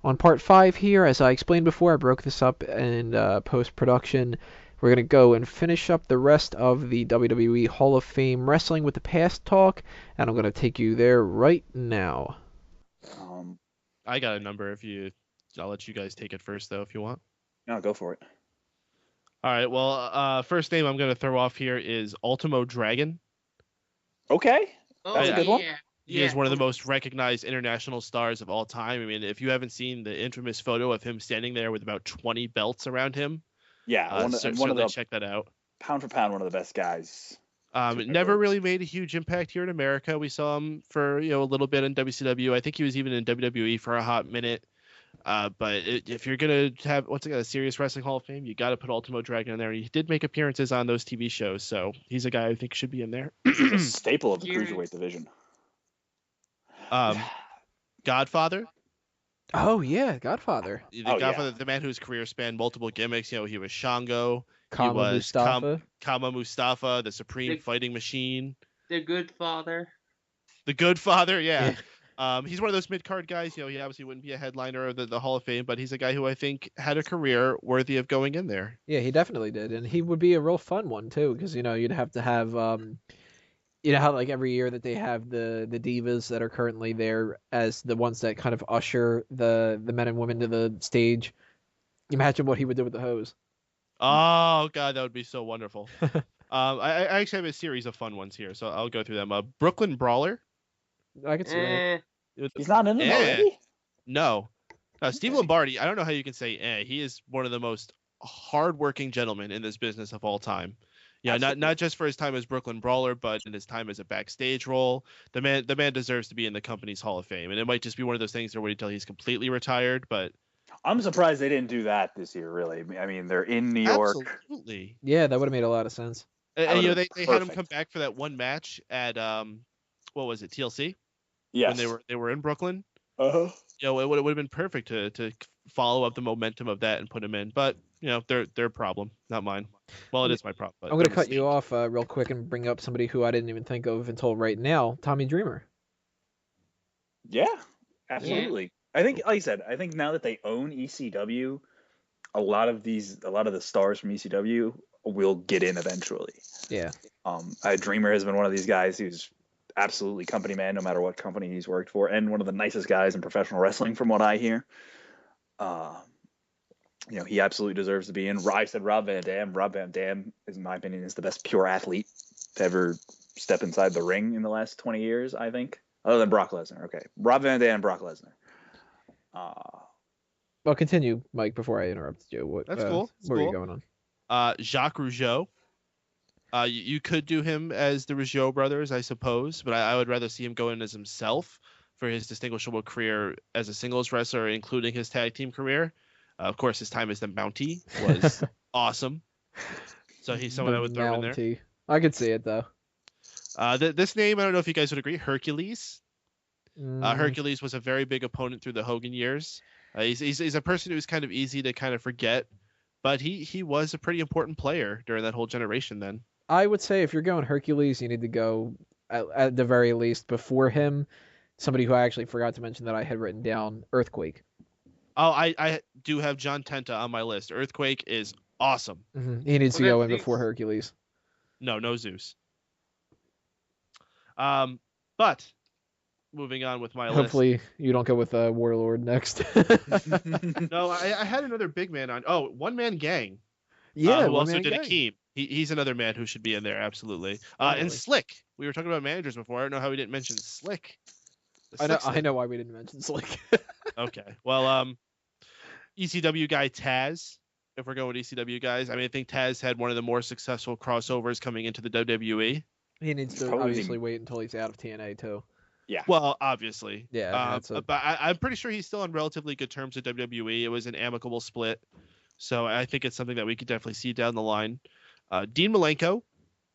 On part 5 here, as I explained before, I broke this up in post-production. We're going to go and finish up the rest of the WWE Hall of Fame Wrestling with the Past talk, and I'm going to take you there right now. Um, I got a number I'll let you guys take it first though if you want. no, go for it. All right. Well, first name I'm going to throw off here is Ultimo Dragon. Okay, Oh, that's a good one. yeah. He is one of the most recognized international stars of all time. I mean, if you haven't seen the infamous photo of him standing there with about 20 belts around him, Yeah, one of certainly the check that out. pound for pound, one of the best guys. Never really made a huge impact here in America. We saw him for a little bit in WCW. I think he was even in WWE for a hot minute. But if you're gonna have once again a serious wrestling Hall of Fame, you got to put Ultimo Dragon in there. He did make appearances on those TV shows, so he's a guy I think should be in there. A staple of the cruiserweight division. Godfather. Oh, yeah, Godfather. The Godfather, the man whose career spanned multiple gimmicks. He was Shango. Kama he was Mustafa. Kama Mustafa, the Supreme Fighting Machine. The Good Father. The Good Father, yeah. He's one of those mid-card guys. He obviously wouldn't be a headliner of the Hall of Fame, but he's a guy who I think had a career worthy of going in there. Yeah, he definitely did, and he would be a real fun one too, because you'd have to have how like every year that they have the divas that are currently there as the ones that kind of usher the men and women to the stage. Imagine what he would do with the hose. Oh god, that would be so wonderful. I actually have a series of fun ones here, so I'll go through them. Brooklyn Brawler. I could see that. He's not in them already? No. Steve Lombardi, I don't know how you can say he is one of the most hardworking gentlemen in this business of all time. Yeah, not just for his time as Brooklyn Brawler, but in his time as a backstage role. The man deserves to be in the company's Hall of Fame, and it might just be one of those things where wait until he's completely retired. But I'm surprised they didn't do that this year. Really, I mean, they're in New York. Absolutely. Yeah, that would have made a lot of sense. And they had him come back for that one match at what was it, TLC? Yes. When they were in Brooklyn. Uh-huh. It would have been perfect to follow up the momentum of that and put him in, but their problem, not mine. Well, it is my problem. But I'm going to cut you off real quick and bring up somebody who I didn't even think of until right now, Tommy Dreamer. Yeah, absolutely. Yeah. I think, like I said, now that they own ECW, a lot of the stars from ECW will get in eventually. Yeah. Dreamer has been one of these guys who's absolutely company man, no matter what company he's worked for, and one of the nicest guys in professional wrestling, from what I hear. He absolutely deserves to be in. I said Rob Van Dam. Rob Van Dam, in my opinion, is the best pure athlete to ever step inside the ring in the last 20 years, I think. Other than Brock Lesnar. Okay. Rob Van Dam and Brock Lesnar. Well, continue, Mike, before I interrupt you. That's cool. Where are you going on? Jacques Rougeau. You could do him as the Rougeau brothers, I suppose, but I would rather see him go in as himself for his distinguishable career as a singles wrestler, including his tag team career. Of course, his time as the Mountie was awesome. So he's someone I would throw in there. I could see it, though. This name, I don't know if you guys would agree, Hercules. Hercules was a very big opponent through the Hogan years. He's a person who's kind of easy to kind of forget, but he was a pretty important player during that whole generation then. I would say if you're going Hercules, you need to go, at the very least, before him, somebody who I actually forgot to mention that I had written down, Earthquake. Oh, I do have John Tenta on my list. Earthquake is awesome. Mm-hmm. He needs to go in before Hercules. No Zeus. But moving on with my list. Hopefully you don't go with Warlord next. No, I had another big man on. Oh, One Man Gang. Yeah, who also did Akeem. He's another man who should be in there, absolutely. And Slick. We were talking about managers before. I don't know how we didn't mention Slick. I know why we didn't mention Slick. Okay. Well, ECW guy Taz. If we're going with ECW guys, I mean, I think Taz had one of the more successful crossovers coming into the WWE. He needs to obviously wait until he's out of TNA too. Yeah. Well, obviously. Yeah. But I'm pretty sure he's still on relatively good terms with WWE. It was an amicable split, so I think it's something that we could definitely see down the line. Dean Malenko.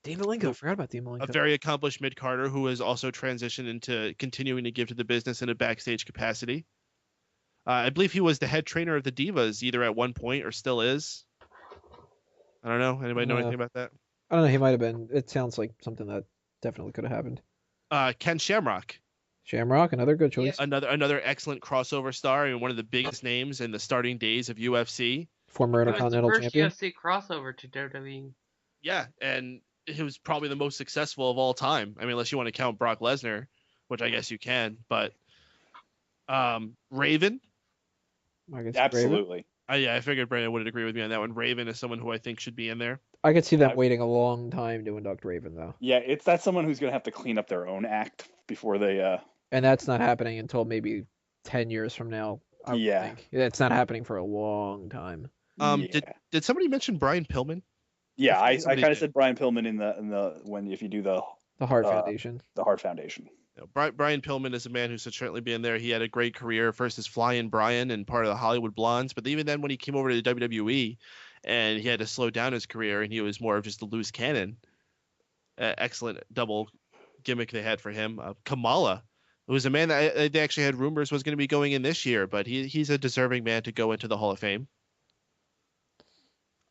I forgot about Dean Malenko. A very accomplished mid-carder who has also transitioned into continuing to give to the business in a backstage capacity. I believe he was the head trainer of the Divas either at one point or still is. I don't know. Anybody know anything about that? I don't know. He might have been. It sounds like something that definitely could have happened. Ken Shamrock. Shamrock, another good choice. Another excellent crossover star and one of the biggest names in the starting days of UFC. Former He was the Intercontinental first Champion. UFC crossover to WWE. Yeah, and he was probably the most successful of all time. I mean, unless you want to count Brock Lesnar, which I guess you can. But Raven. I could see Raven. Absolutely. Yeah, I figured Brandon would agree with me on that one. Raven is someone who I think should be in there. I could see them waiting a long time to induct Raven, though. Yeah, that's someone who's going to have to clean up their own act before they. And that's not happening until maybe 10 years from now. I would think. It's not happening for a long time. Did somebody mention Brian Pillman? Yeah, I kind of said Brian Pillman in the if you do the Hart Foundation. The Hart Foundation. Brian Pillman is a man who should certainly be in there. He had a great career, first as Flying Brian and part of the Hollywood Blondes, but even then when he came over to the WWE and he had to slow down his career and he was more of just a loose cannon. Excellent double gimmick they had for him. Kamala, who was a man that they actually had rumors was going to be going in this year, but he's a deserving man to go into the Hall of Fame.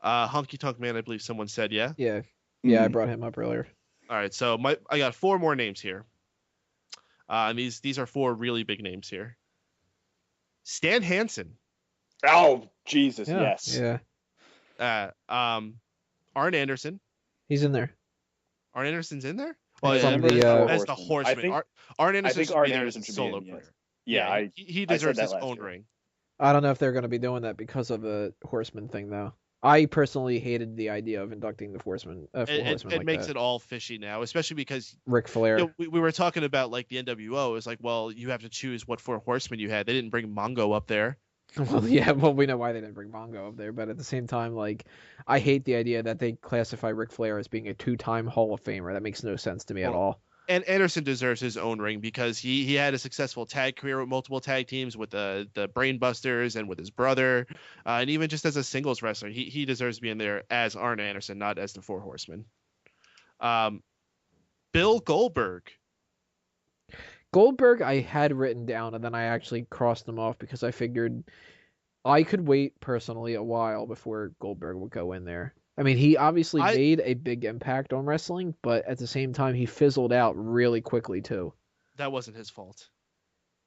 Honky Tonk Man, I believe someone said, yeah? Yeah, I brought him up earlier. All right, so I got 4 more names here. And these are 4 really big names here. Stan Hansen. Oh, Jesus, yeah, yes. Yeah. Arn Anderson. He's in there. Arn Anderson's in there? Well, as the Horseman. Arn Anderson should be there as a solo player. Yeah, he deserves his own ring. I don't know if they're going to be doing that because of the Horseman thing, though. I personally hated the idea of inducting the Horseman. It makes it all fishy now, especially because Ric Flair. We were talking about like the NWO. It's like, well, you have to choose what 4 horsemen you had. They didn't bring Mongo up there. Well, yeah, we know why they didn't bring Mongo up there, but at the same time, like, I hate the idea that they classify Ric Flair as being a 2-time Hall of Famer. That makes no sense to me at all. And Anderson deserves his own ring because he had a successful tag career with multiple tag teams with the Brainbusters and with his brother, and even just as a singles wrestler, he deserves to be in there as Arn Anderson, not as the 4 Horsemen. Bill Goldberg. Goldberg I had written down, and then I actually crossed them off because I figured I could wait personally a while before Goldberg would go in there. I mean, he obviously made a big impact on wrestling, but at the same time, he fizzled out really quickly, too. That wasn't his fault.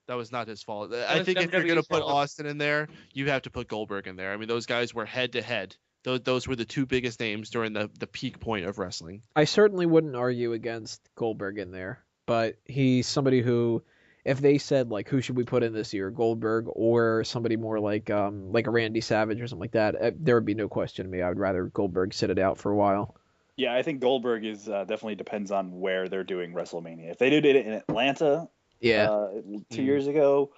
That was not his fault. I think if you're going to put Austin in there, you have to put Goldberg in there. I mean, those guys were head-to-head. Those were the 2 biggest names during the peak point of wrestling. I certainly wouldn't argue against Goldberg in there, but he's somebody who, if they said, like, who should we put in this year, Goldberg or somebody more like a Randy Savage or something like that, there would be no question to me. I would rather Goldberg sit it out for a while. Yeah, I think Goldberg is definitely depends on where they're doing WrestleMania. If they did it in Atlanta 2 years ago,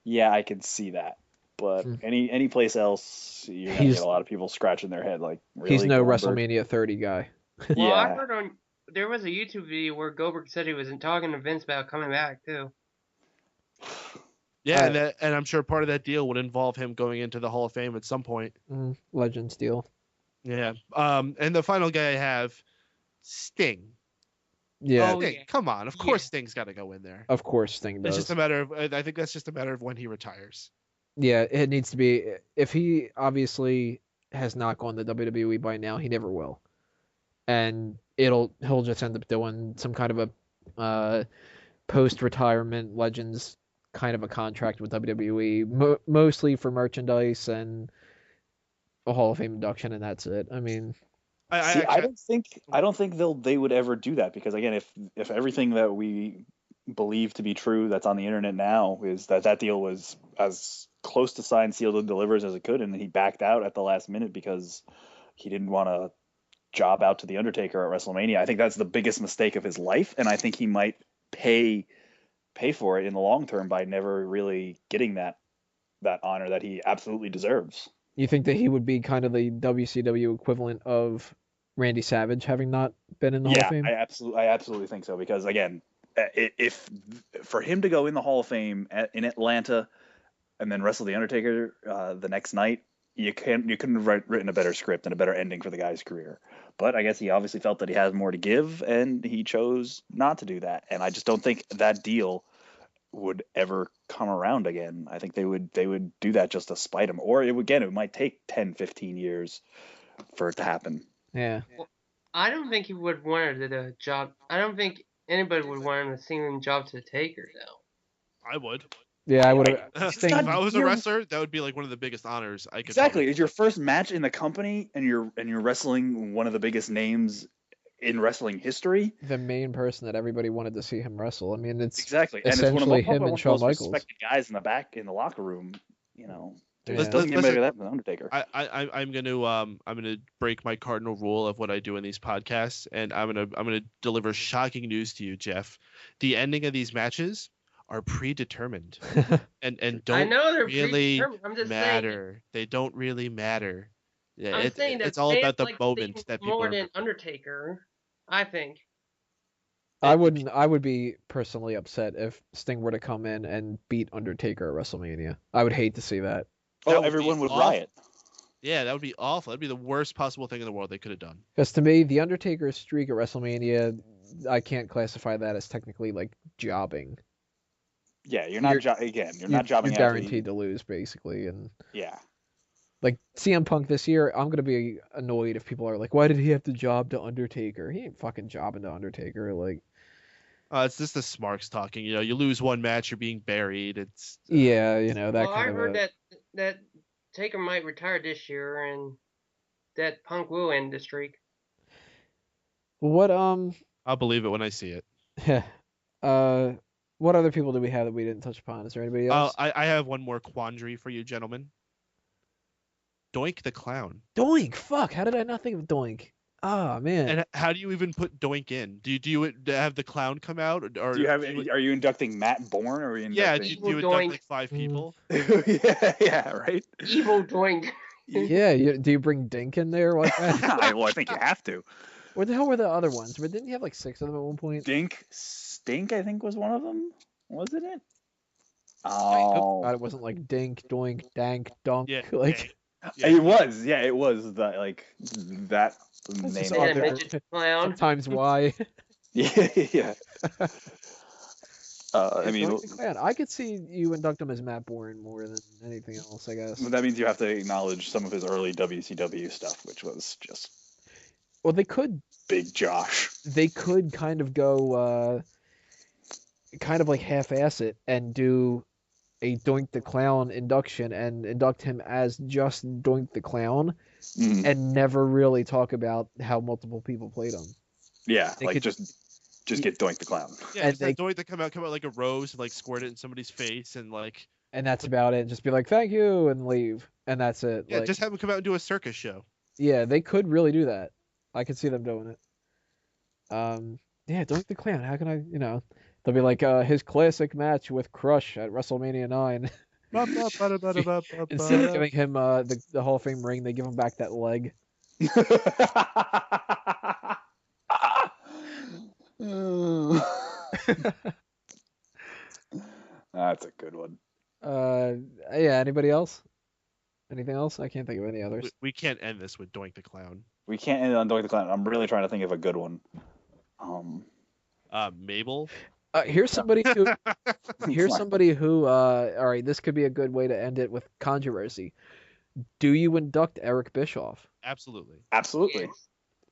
yeah, I can see that. But any place else, you're going to get a lot of people scratching their head like, really, he's no Goldberg? WrestleMania 30 guy. Well, I heard there was a YouTube video where Goldberg said he was talking to Vince about coming back, too. Yeah, and I'm sure part of that deal would involve him going into the Hall of Fame at some point. Legends deal. Yeah. And the final guy I have, Sting. Yeah. Sting, come on. Of course Sting's got to go in there. Of course Sting does. It's just a matter of, I think that's just a matter of when he retires. Yeah, it needs to be. If he obviously has not gone to WWE by now, he never will. And he'll just end up doing some kind of a post-retirement Legends kind of a contract with WWE, mostly for merchandise and a Hall of Fame induction, and that's it. I mean, I don't think they would ever do that because again, if everything that we believe to be true that's on the internet now is that deal was as close to signed, sealed, and delivers as it could, and then he backed out at the last minute because he didn't want to job out to the Undertaker at WrestleMania. I think that's the biggest mistake of his life, and I think he might pay for it in the long term by never really getting that honor that he absolutely deserves. You think that he would be kind of the WCW equivalent of Randy Savage having not been in the Hall of Fame? I absolutely think so because again, if for him to go in the Hall of Fame in Atlanta and then wrestle the Undertaker the next night, you couldn't have written a better script and a better ending for the guy's career. But I guess he obviously felt that he has more to give, and he chose not to do that. And I just don't think that deal would ever come around again. I think they would do that just to spite him. Or it might take 10, 15 years for it to happen. Yeah. Well, I don't think he would want the job. I don't think anybody would want him the same job to Taker, though. I would. Yeah, I would Right. have. If I was a wrestler, that would be like one of the biggest honors I could. Exactly. It's your first match in the company, and you're wrestling one of the biggest names in wrestling history. The main person that everybody wanted to see him wrestle. I mean, it's Exactly, and it's one of essentially probably him one and of the Shawn most Michaels. respected guys in the locker room. You know, Yeah. doesn't get better than that than Undertaker. I'm gonna break my cardinal rule of what I do in these podcasts, and I'm gonna deliver shocking news to you, Jeff. The ending of these matches are predetermined, and don't I know they're really predetermined. I'm just matter. saying. They don't really matter. Yeah, I'm saying that it's all fans about the like moment Sting that people more are. than Undertaker. I think. I would be personally upset if Sting were to come in and beat Undertaker at WrestleMania. I would hate to see that. That would Everyone be would awful. riot. Yeah, that would be awful. That'd be the worst possible thing in the world they could have done. Because to me, the Undertaker's streak at WrestleMania, I can't classify that as technically like jobbing. Yeah, you're not jobbing You're after guaranteed to lose, basically. And yeah. like CM Punk this year, I'm gonna be annoyed if people are like, "Why did he have to job to Undertaker? He ain't fucking jobbing to Undertaker." Like, It's just the Smarks talking. You know, you lose one match, you're being buried. It's yeah, you know that Well, kind I of. heard that Taker might retire this year, and that Punk will end the streak. What I'll believe it when I see it. uh, what other people do we have that we didn't touch upon? Is there anybody else? I have one more quandary for you, gentlemen. Doink the Clown. Doink! Fuck! How did I not think of Doink? Ah, man. And how do you even put Doink in? Do you have the clown come out, or Do you have? Are you inducting Matt Bourne, or are you yeah? inducting? Do you induct Doink. like 5 people? yeah, right. Evil Doink. Yeah, do you bring Dink in there? What? Well, I think you have to. Where the hell were the other ones? But didn't you have like 6 of them at one point? Stink, I think was one of them. Wasn't it? God, it wasn't like Dink, Doink, Dank, Dunk. Yeah, Like yeah. It was. Yeah, it was that that That's name. just And awkward. a midget clown. times Y. Yeah. I mean, Doink the Clown. I could see you induct him as Matt Bourne more than anything else, I guess. that means you have to acknowledge some of his early WCW stuff, which was just Well, they could Big Josh. kind of go kind of like half-ass it and do a Doink the Clown induction and induct him as just Doink the Clown Mhm. and never really talk about how multiple people played him. Yeah, They like could- just get Doink the Clown. Yeah, And just have Doink to come out like a rose and like squirt it in somebody's face and like And that's about it. Just be like, thank you, and leave. And that's it. yeah, Like, just have him come out and do a circus show. yeah, they could really do that. I could see them doing it. Yeah, Doink the Clown. How can I, they'll be like, his classic match with Crush at WrestleMania 9. Instead of giving him the Hall of Fame ring, they give him back that leg. That's a good one. Yeah, anybody else? Anything else? I can't think of any others. We can't end this with Doink the Clown. We can't end it on Doink the Clown. I'm really trying to think of a good one. Mabel. Here's somebody who all right, this could be a good way to end it with controversy. Do you induct Eric Bischoff? Absolutely. Absolutely. Yes.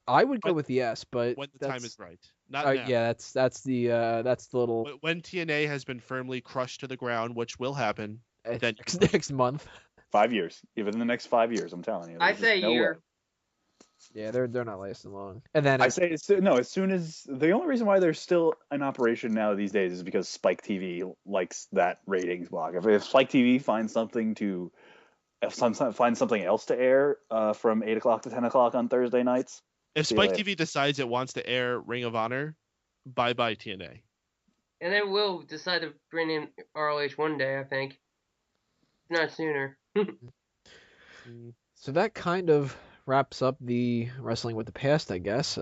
I would go with yes, but When the time is right. Not now. yeah, that's the little When TNA has been firmly crushed to the ground, which will happen, then next month. 5 years. Even in the next 5 years, I'm telling you. I There's say just no year. way. Yeah, they're not lasting long. And then I say as soon as the only reason why they're still in operation now these days is because Spike TV likes that ratings block. If Spike TV finds something else to air from 8 o'clock to 10 o'clock on Thursday nights. if See you Spike later. TV decides it wants to air Ring of Honor, bye TNA. And they will decide to bring in ROH one day, I think. If not sooner. so that kind of wraps up the wrestling with the past, I guess.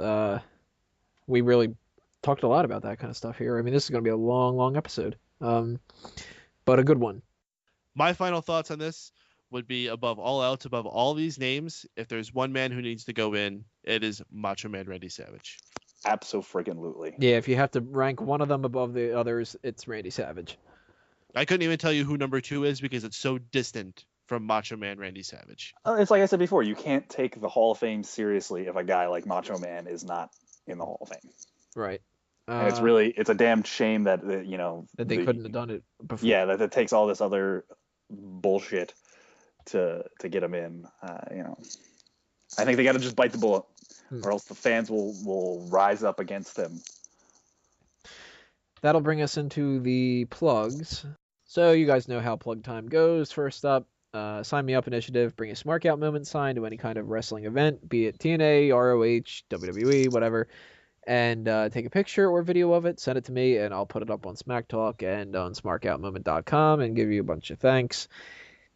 We really talked a lot about that kind of stuff here. I mean, this is going to be a long episode, but a good one. My final thoughts on this would be above all else, above all these names, if there's one man who needs to go in, it is Macho Man Randy Savage. Abso-friggin-lutely. Yeah, if you have to rank one of them above the others, it's Randy Savage. I couldn't even tell you who number 2 is because it's so distant from Macho Man Randy Savage. It's like I said before, you can't take the Hall of Fame seriously if a guy like Macho Man is not in the Hall of Fame. Right. And it's a damn shame that that they couldn't have done it before. Yeah, that it takes all this other bullshit to get him in. I think they got to just bite the bullet, or else the fans will rise up against him. That'll bring us into the plugs. So you guys know how plug time goes. First up, Sign Me Up initiative. Bring a Smark Out moment sign to any kind of wrestling event, be it TNA, ROH, WWE, whatever. And take a picture or video of it, send it to me, and I'll put it up on Smack Talk and on smarkoutmoment.com and give you a bunch of thanks.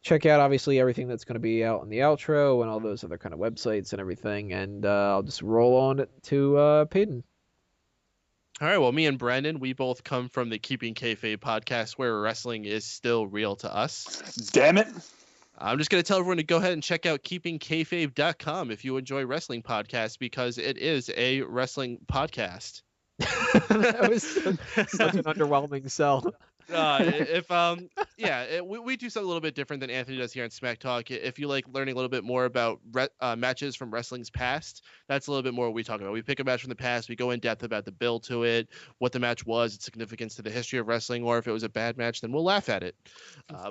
Check out, obviously, everything that's going to be out in the outro and all those other kind of websites and everything. And I'll just roll on to Peyton. All right, well, me and Brandon, we both come from the Keeping Kayfabe podcast, where wrestling is still real to us. Damn it! I'm just going to tell everyone to go ahead and check out keepingkayfabe.com if you enjoy wrestling podcasts, because it is a wrestling podcast. That was such an underwhelming sell. We do something a little bit different than Anthony does here on Smack Talk. If you like learning a little bit more about matches from wrestling's past, that's a little bit more what we talk about. We pick a match from the past, we go in depth about the build to it, what the match was, its significance to the history of wrestling, or if it was a bad match, then we'll laugh at it.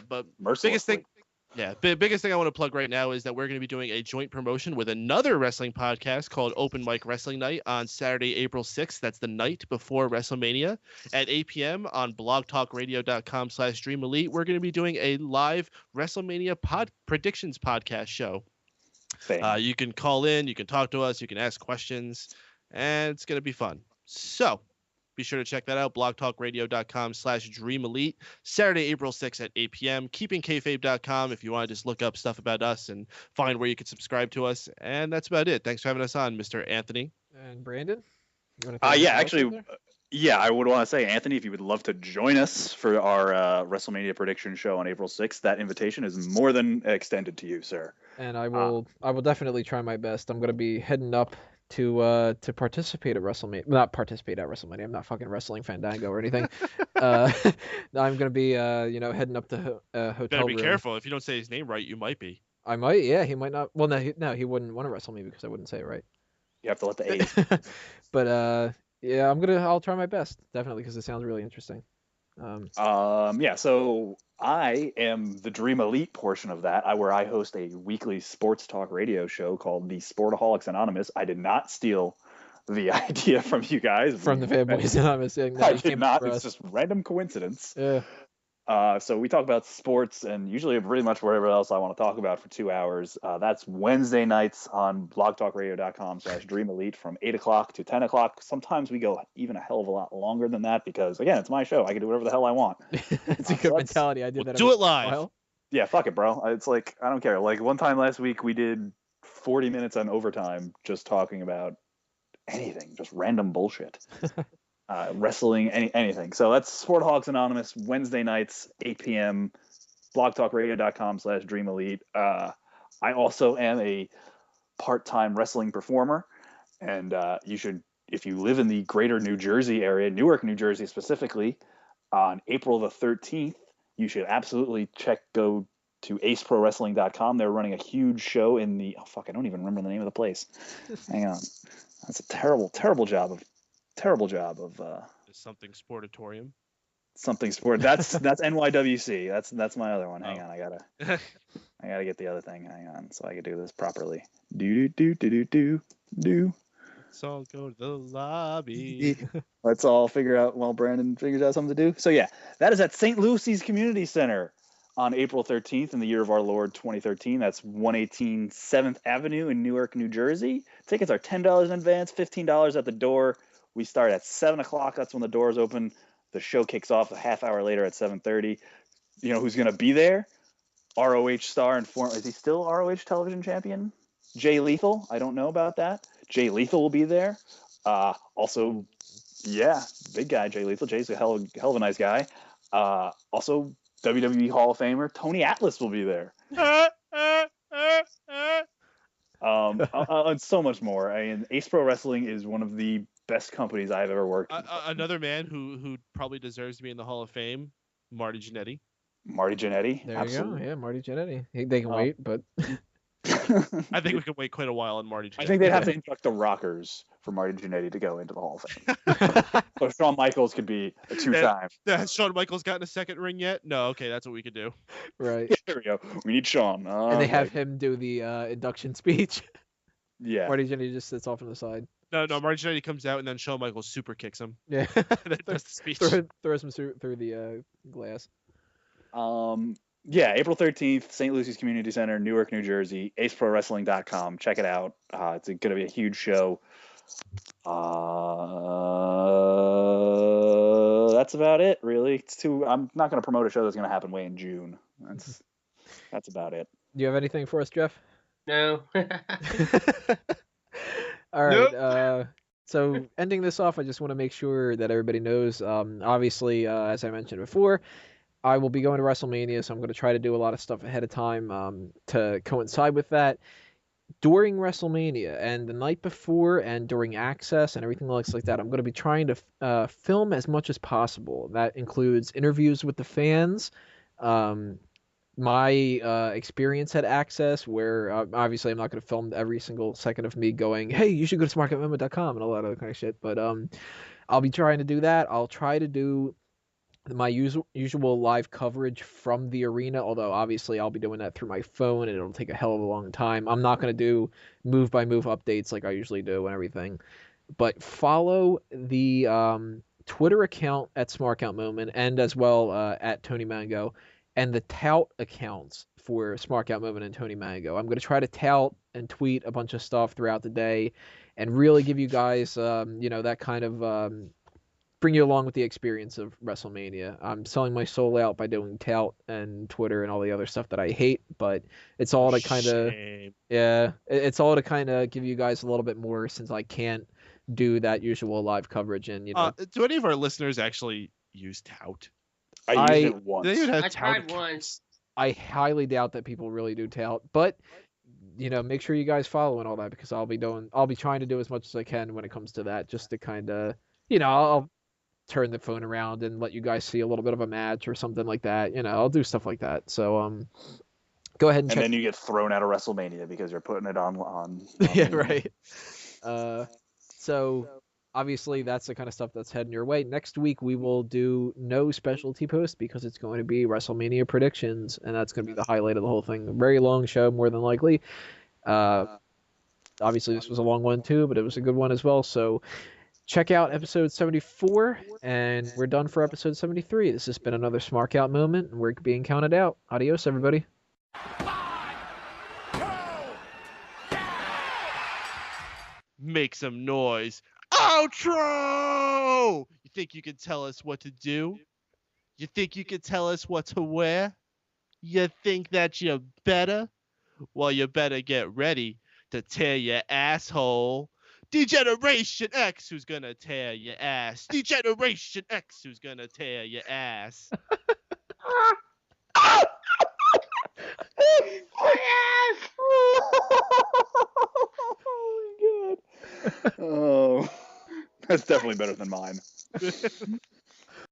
But biggest thing I want to plug right now is that we're going to be doing a joint promotion with another wrestling podcast called Open Mic Wrestling Night on Saturday, April 6th. That's the night before WrestleMania at 8 p.m. on blogtalkradio.com/Dream Elite. We're going to be doing a live WrestleMania predictions podcast show. You can call in, you can talk to us, you can ask questions, and it's going to be fun. So be sure to check that out, blogtalkradio.com/Dream Elite, Saturday, April 6th at 8 p.m. Keepingkayfabe.com if you want to just look up stuff about us and find where you can subscribe to us. And that's about it. Thanks for having us on, Mr. Anthony. And Brandon? I would want to say, Anthony, if you would love to join us for our WrestleMania prediction show on April 6th, that invitation is more than extended to you, sir. And I will definitely try my best. I'm going to be heading up to participate at WrestleMania. Not participate at WrestleMania. I'm not fucking Wrestling Fandango or anything. I'm going to be heading up to hotel Better be room. careful. If you don't say his name right, you might be. I might. Yeah, he might not. Well, no, he wouldn't want to wrestle me because I wouldn't say it right. You have to let the A's. But yeah, I'll try my best, definitely, because it sounds really interesting. So I am the Dream Elite portion of that, where I host a weekly sports talk radio show called the Sportaholics Anonymous. I did not steal the idea from you guys. From the Fanboys Anonymous. I did not. It's just random coincidence. Yeah. So we talk about sports and usually pretty much whatever else I want to talk about for 2 hours. That's Wednesday nights on blogtalkradio.com/Dream Elite from 8 o'clock to 10 o'clock. Sometimes we go even a hell of a lot longer than that because, again, it's my show. I can do whatever the hell I want. It's a good mentality. I did that. Do it live. Yeah, fuck it, bro. It's like, I don't care. Like one time last week we did 40 minutes on overtime just talking about anything, just random bullshit. Wrestling, anything. So that's Sportaholics Anonymous, Wednesday nights, 8 p.m., blogtalkradio.com/Dream Elite. I also am a part-time wrestling performer, and you should, if you live in the greater New Jersey area, Newark, New Jersey specifically, on April the 13th, you should absolutely go to aceprowrestling.com. They're running a huge show in the, I don't even remember the name of the place. Hang on. That's a terrible job of something sportatorium. Something sport. That's NYWC. That's my other one. Hang on, I gotta get the other thing. Hang on, so I can do this properly. Do. Let's all go to the lobby. Let's all figure out while Brandon figures out something to do. So yeah, that is at St. Lucy's Community Center on April 13th in the year of our Lord 2013. That's 118 7th Avenue in Newark, New Jersey. Tickets are $10 in advance, $15 at the door. We start at 7 o'clock. That's when the doors open. The show kicks off a half hour later at 7:30. You know who's going to be there? ROH star and former, is he still ROH television champion? Jay Lethal. I don't know about that. Jay Lethal will be there. Also, yeah, big guy, Jay Lethal. Jay's a hell of a nice guy. Also, WWE Hall of Famer Tony Atlas will be there. And so much more. I mean, Ace Pro Wrestling is one of the best companies I've ever worked with. Another man who probably deserves to be in the Hall of Fame, Marty Jannetty. Marty Jannetty. There absolutely. you go. Yeah, Marty Jannetty. They can wait, but I think we can wait quite a while on Marty. I Jannetty. think they'd have to induct the Rockers for Marty Jannetty to go into the Hall of Fame. So Shawn Michaels could be a two-time. Has Shawn Michaels gotten a second ring yet? No. Okay, that's what we could do. Right. There we go. We need Shawn. And they have him do the induction speech. Yeah. Marty Jannetty just sits off on the side. No, Marty Jannetty comes out and then Shawn Michaels super kicks him. Yeah. That does the speech. Throws him through the glass. Yeah, April 13th, St. Lucy's Community Center, Newark, New Jersey, aceprowrestling.com. Check it out. It's going to be a huge show. That's about it, really. I'm not going to promote a show that's going to happen way in June. That's about it. Do you have anything for us, Jeff? No. All right. Nope. So ending this off, I just want to make sure that everybody knows. Obviously, as I mentioned before, I will be going to WrestleMania, so I'm going to try to do a lot of stuff ahead of time to coincide with that. During WrestleMania and the night before and during Access and everything like that, I'm going to be trying to film as much as possible. That includes interviews with the fans, my experience at Access, where obviously I'm not going to film every single second of me going, hey, you should go to smarkmemo.com and all that other kind of shit. But I'll be trying to do that. I'll try to do my usual live coverage from the arena, although obviously I'll be doing that through my phone and it'll take a hell of a long time. I'm not going to do move-by-move updates like I usually do and everything. But follow the Twitter account at Smark Out Moment and as well at Tony Mango and the tout accounts for Smark Out Moment and Tony Mango. I'm going to try to tout and tweet a bunch of stuff throughout the day and really give you guys, that kind of bring you along with the experience of WrestleMania. I'm selling my soul out by doing tout and Twitter and all the other stuff that I hate, but it's all to kind of, it's all to kind of give you guys a little bit more since I can't do that usual live coverage. And do any of our listeners actually use tout? I used it once. They even have I tout tried accounts. once. I highly doubt that people really do tout, but make sure you guys follow and all that because I'll be trying to do as much as I can when it comes to that, just to kind of, I'll turn the phone around and let you guys see a little bit of a match or something like that. I'll do stuff like that. So go ahead and check. And then you get thrown out of WrestleMania because you're putting it on yeah, right. So obviously that's the kind of stuff that's heading your way. Next week we will do no specialty post because it's going to be WrestleMania predictions, and that's going to be the highlight of the whole thing. A very long show, more than likely. Obviously this was a long one too, but it was a good one as well. So check out episode 74, and we're done for episode 73. This has been another Smark Out moment, and we're being counted out. Adios, everybody. 5, 2, Make some noise. Outro! You think you can tell us what to do? You think you can tell us what to wear? You think that you're better? Well, you better get ready to tear your asshole. Degeneration X, who's gonna tear your ass? Degeneration X, who's gonna tear your ass? Oh, that's definitely better than mine.